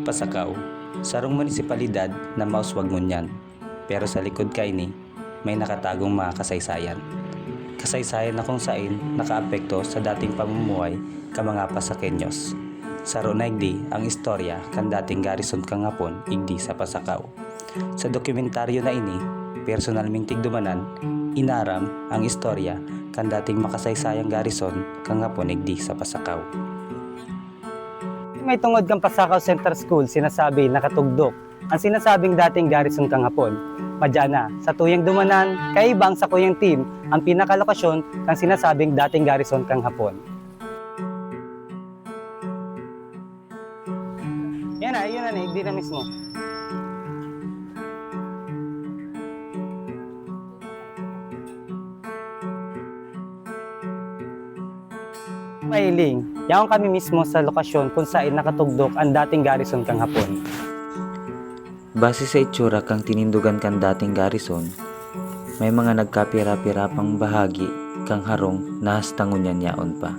Pasakaw, sarong munisipalidad na Mauswag Ngunyan. Pero sa likod kay ni, may nakatagong mga kasaysayan. Kasaysayan na kung saan nakaapekto sa dating pamumuhay ka mga Pasakenyos. Saro naigdi ang istorya kan dating garrison kang hapon igdi sa Pasakaw. Sa dokumentaryo na ini, personal ming tigdumanan, inaram ang istorya kan dating makasaysayang garrison kang hapon igdi sa Pasakaw. May tungod kang Pasakaw Center School sinasabi nakatugdok ang sinasabing dating garrison kang hapon. Madya na, sa tuyang dumanan, kaibang sa kuyang team ang pinakalokasyon kang sinasabing dating garrison kang hapon. Yan na, yun na, hindi na mismo. Mailing, yaong kami mismo sa lokasyon kung saan nakatugdok ang dating garrison kang hapon. Base sa itsura kang tinindugan kan dating garrison, may mga nagkapira-pirapang bahagi kang harong na hastangunyan yaon pa.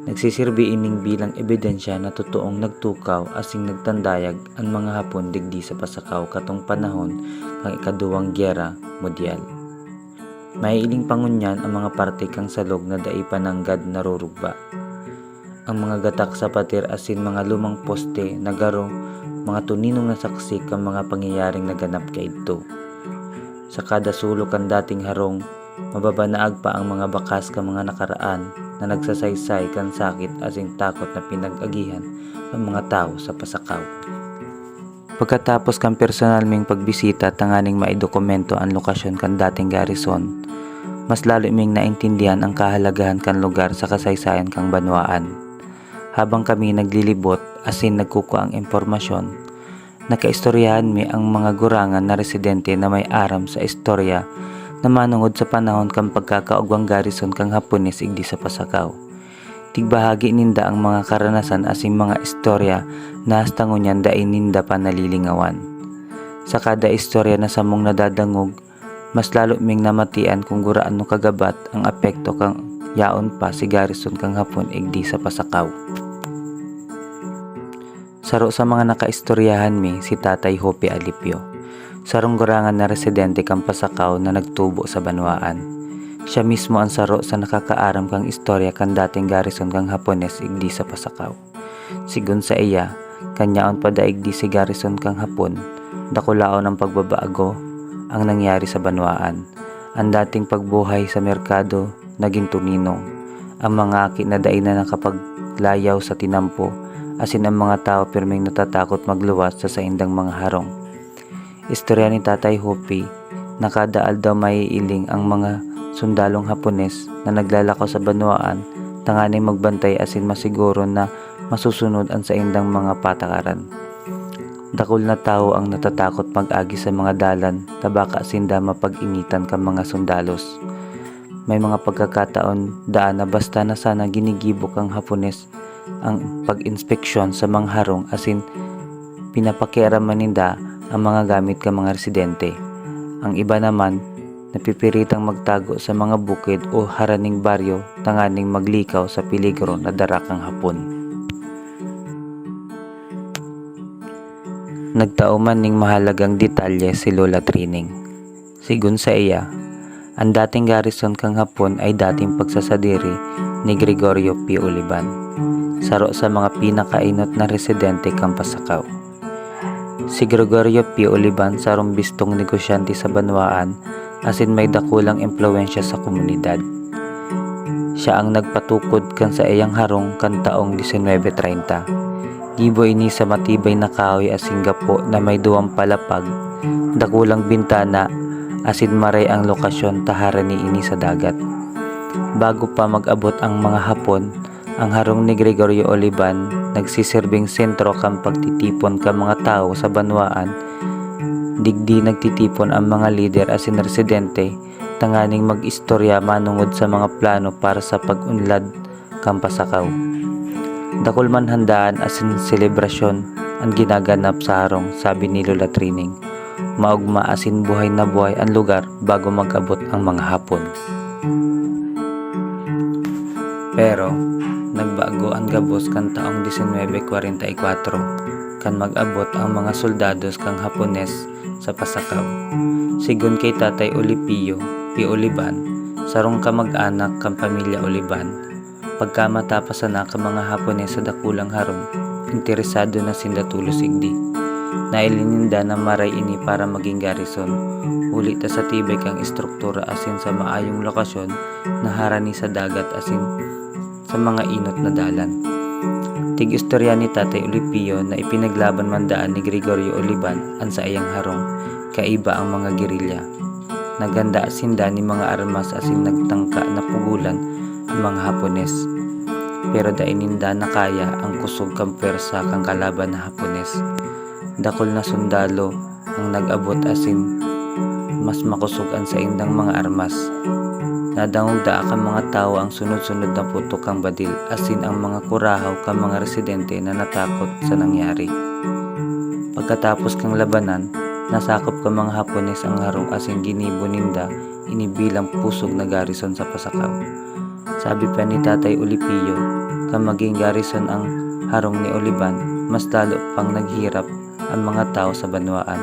Nagsisirbi ining bilang ebidensya na totoong nagtukaw asing nagtandayag ang mga Hapon digdi sa Pasakaw katong panahon kang ikaduwang gyera mundial. May iling pangunyan ang mga parte kang salog na dai pananggad narurugba. Ang mga gatak sa patir asin mga lumang poste nagaro mga tuninong nasaksi kang mga pangyayaring naganap kaidto. Sa kada sulok kan dating harong, mababanaag pa ang mga bakas ka mga nakaraan na nagsasaysay kan sakit asing takot na pinag-agihan ang mga tao sa Pasakaw. Pagkatapos kan personal ming pagbisita tanganing maidokumento ang lokasyon kan dating garrison, mas lalo ming naintindihan ang kahalagahan kan lugar sa kasaysayan kang banwaan. Habang kami naglilibot asin nagkukuha ang impormasyon, nakaistoryahan mi ang mga gurangan na residente na may aram sa istorya na manungod sa panahon kang pagkakaugwang garrison kang Hapones igdi sa Pasakaw. Tigbahagi ninda ang mga karanasan asin mga istorya na hastangunyan dai ninda pa nalilingawan. Sa kada istorya na samong nadadangog, mas lalo ming namatian kung guraan no kagabat ang apekto kang yaon pa si garrison kang Hapon igdi sa Pasakaw. Saro sa mga nakaistoryahan mi si Tatay Hope Alipio, sarong gurangan na residente kang Pasakaw na nagtubo sa banwaan. Siya mismo ang saro sa nakakaaram kang istorya kan dating garrison kang Hapones igdi sa Pasakaw. Sigun sa iya, kanyaon pa daigdi si garrison kang Hapon, dakulaon ang pagbabago ang nangyari sa banwaan. Ang dating pagbuhay sa merkado naging tuninong. Ang mga aki na dai na nakapaglayaw sa tinampo, asin ang mga tao pirming natatakot magluwas sa saindang mga harong. Istorya ni Tatay Hopi, nakadaal daw maiiling ang mga sundalong Hapones na naglalakaw sa banwaan, tanganing magbantay asin masiguro na masusunod ang saindang mga patakaran. Dakul na tao ang natatakot mag-agi sa mga dalan, tabaka sinda mapag-initan ka mga sundalos. May mga pagkakataon daan na basta na sana ginigibok ang Hapones ang pag-inspeksyon sa mga harong asin pinapakiaraman ninda ang mga gamit ka mga residente. Ang iba naman napipiritang magtago sa mga bukid o haraning baryo tanganing maglikaw sa peligro na darakang Hapon. Nagtauman ning mahalagang detalye si Lola Trining. Sigun sa iya, ang dating garrison kang Hapon ay dating pagsasadiri ni Gregorio P. Uliban, saro sa mga pinakainot na residente kang Pasakaw. Si Gregorio P. Uliban sarong bistong negosyante sa banwaan asin may dakulang impluwensya sa komunidad. Siya ang nagpatukod kan sa iyang harong kan taong 1930. Gibo ini sa matibay na kahoy asin gapo na may duwang palapag, dakulang bintana asin maray ang lokasyon taharan ni ini sa dagat. Bago pa mag-abot ang mga Hapon, ang harong ni Gregorio Uliban nagsisirbing sentro kang pagtitipon ka mga tao sa banwaan. Digdi nagtitipon ang mga lider asin residente tanganing mag-istorya manungod sa mga plano para sa pag-unlad kang Pasakaw. Dakul man handaan asin selebrasyon ang ginaganap sa harong, sabi ni Lola Trining. Maugma asin buhay na buhay ang lugar bago mag-abot ang mga Hapon. Pero nagbago ang gabos kan taong 1944 kan mag-abot ang mga soldados kang Hapones sa pasakaw. Sigun kay Tatay Olipio, P. Oliban, sarong kamag-anak kang pamilya Oliban. Pagka matapos na ka mga Hapones sa dakulang harong, interesado na sinda tulo sigdi. Nailininda na maray ini para maging garrison. Ulit sa tibay kang istruktura asin sa maayong lokasyon na harani sa dagat asin sa mga inot na dalan. Tig-istorya ni Tatay Olipio na ipinaglaban mandaan ni Gregorio Oliban ang sa ayang harong, kaiba ang mga gerilya. Naganda asinda ni mga armas asin nagtangka na pugulan ang mga Hapones. Pero daininda na kaya ang kusog kang pwersa kang kalaban na Hapones. Dakol na sundalo ang nag-abot asin mas makusugan sa indang mga armas. Nadangog da kang mga tao ang sunod-sunod na putok kang badil asin ang mga kurahaw kang mga residente na natakot sa nangyari. Pagkatapos kang labanan, nasakop kang mga Hapones ang harong asin ginibo ninda inibilang pusog na garrison sa pasakaw. Sabi pa ni Tatay Olipio, kang maging garrison ang harong ni Oliban, mas lalo pang naghirap ang mga tao sa banwaan.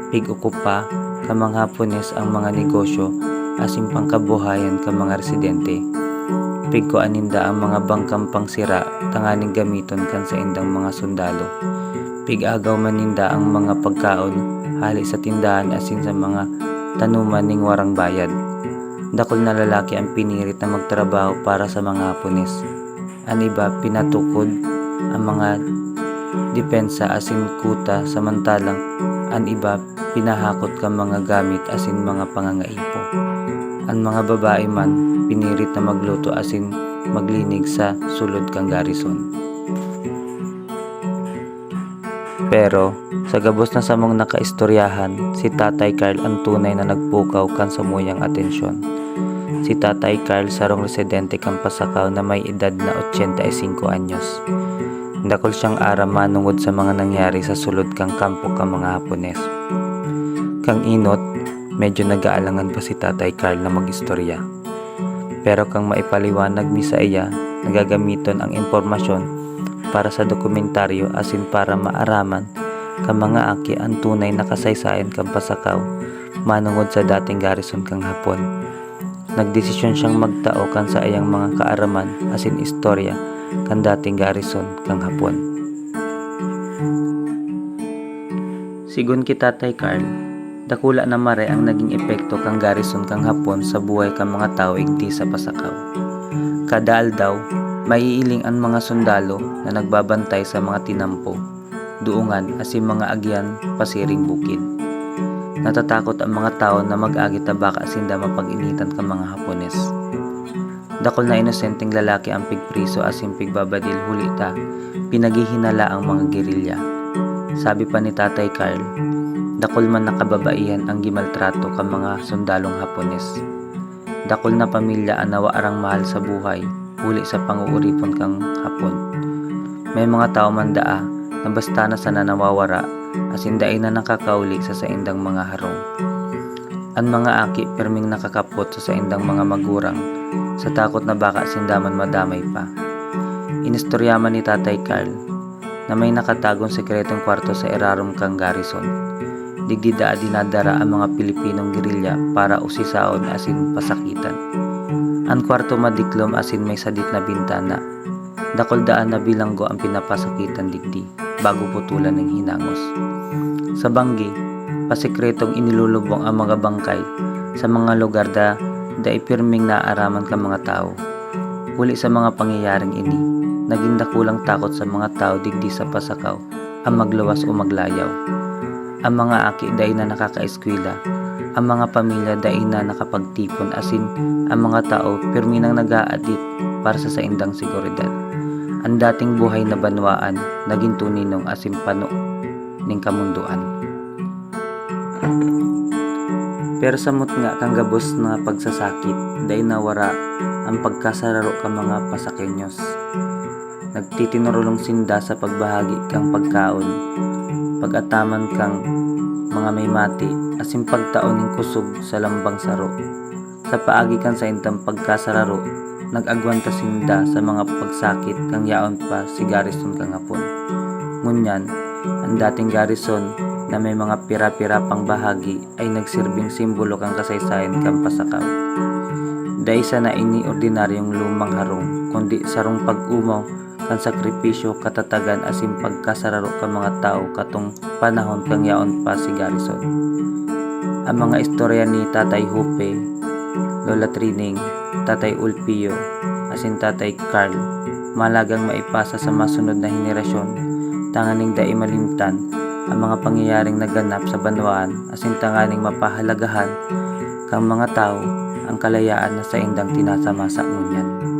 Pig-ukupa kang mga Hapones ang mga negosyo asin pangkabuhayan ka mga residente. Pigkoan ninda ang mga bangkang pangsira tanganing gamiton kan sa indang mga sundalo. Pig-agaw man ninda ang mga pagkaon hali sa tindahan asin sa mga tanuman ning warang bayad. Dakol na lalaki ang pinirit na magtrabaho para sa mga Hapones. Ang iba pinatukod ang mga depensa asin kuta samantalang ang iba pinahakot ka mga gamit asin mga pangangaipo. Ang mga babae man pinirit na magluto asin maglinig sa sulod kang garrison. Pero sa gabos na samong nakaistoryahan, si Tatay Carl ang tunay na nagpukaw kan samuyang atensyon. Si Tatay Carl sarong residente kang pasakaw na may edad na 85 anyos. Dakol siyang aram manungod sa mga nangyari sa sulod kang kampo kang mga Hapones. Kang inot, medyo nag-aalangan pa si Tatay Carl na mag-istorya. Pero kang maipaliwanag mi sa iya, nagagamiton ang impormasyon para sa dokumentaryo asin para maaraman kang mga aki ang tunay na kasaysayan kang pasakaw manungod sa dating garrison kang Hapon. Nagdesisyon siyang magtao kan sa ayang mga kaaraman asin istorya kan dating garrison kang Hapon. Sigun ki Tatay Carl, dakula na mare ang naging epekto kang garrison kang Hapon sa buhay kang mga tao igdi sa pasakaw. Kadaal daw, maiiling ang mga sundalo na nagbabantay sa mga tinampo, duungan asin mga agyan pasiring bukid. Natatakot ang mga tao na mag-agi tabaka asin da mapag-initan kang mga Hapones. Dakol na inosenteng lalaki ang pigpriso asin pigbabadil hulita, pinaghihinala ang mga gerilya. Sabi pa ni Tatay Carl, dakol man nakababaihan ang gimaltrato kang mga sundalong Hapones. Dakol na pamilya ang nawaarang mahal sa buhay, huli sa panguuripon kang Hapon. May mga tao man daa na basta na sana nawawara, asin daay na nakakauli sa saindang mga harong. Ang mga aki perming nakakapot sa saindang mga magurang, sa takot na baka sindaman madamay pa. Inistoryaman ni Tatay Carl na may nakatagong sekretong kwarto sa erarom kang garrison. Digdida dinadara ang mga Pilipinong gerilya para usisaon asin pasakitan. Ang kwarto madiklom asin may sadit na bintana. Dakol daan na bilanggo ang pinapasakitan digdi bago putulan ng hinangos. Sa banggi, pasikretong inilulubong ang mga bangkay sa mga lugar da ipirming naaaraman ka mga tao. Huli sa mga pangyayaring ini, naging dakulang takot sa mga tao digdi sa pasakaw ang maglawas o maglayaw. Ang mga aki day na nakakaeskwela, ang mga pamilya day na nakapagtipon asin ang mga tao pirmi nang nag-aadit para sa saindang seguridad. Ang dating buhay na banwaan naging tuninong asin pano ning kamunduan. Pero samot nga kang gabos na pagsasakit, day nawara ang pagkasararo ka mga pasakenyos. Nagtitinurulong sinda sa pagbahagi kang pagkaon, pag-ataman kang mga may mati, asin pagtaon ng kusog sa lambang saro. Sa paagi kan sa intang pagkasararo, nag-agwanta sinda sa mga pagsakit kang yaon pa si garrison kang Hapon. Ngunyan, Ang dating garrison na may mga pira-pira pang bahagi ay nagsirbing simbolo kang kasaysayan kang pasakaw. Dahil sa na ini ordinaryong lumang harong, kundi sarong pag-umaw kan sakripisyo, katatagan asin pagkasararo ka mga tao katong panahon kang yaon pa si Garrison. Ang mga istorya ni Tatay Hupe, Lola Trining, Tatay Ulpio, asin Tatay Carl, malagang maipasa sa masunod na henerasyon, tanganing dai malimtan ang mga pangyayaring naganap sa banwaan, asin tanganing mapahalagahan kang mga tao ang kalayaan na sa indang tinasamasa ngunyan.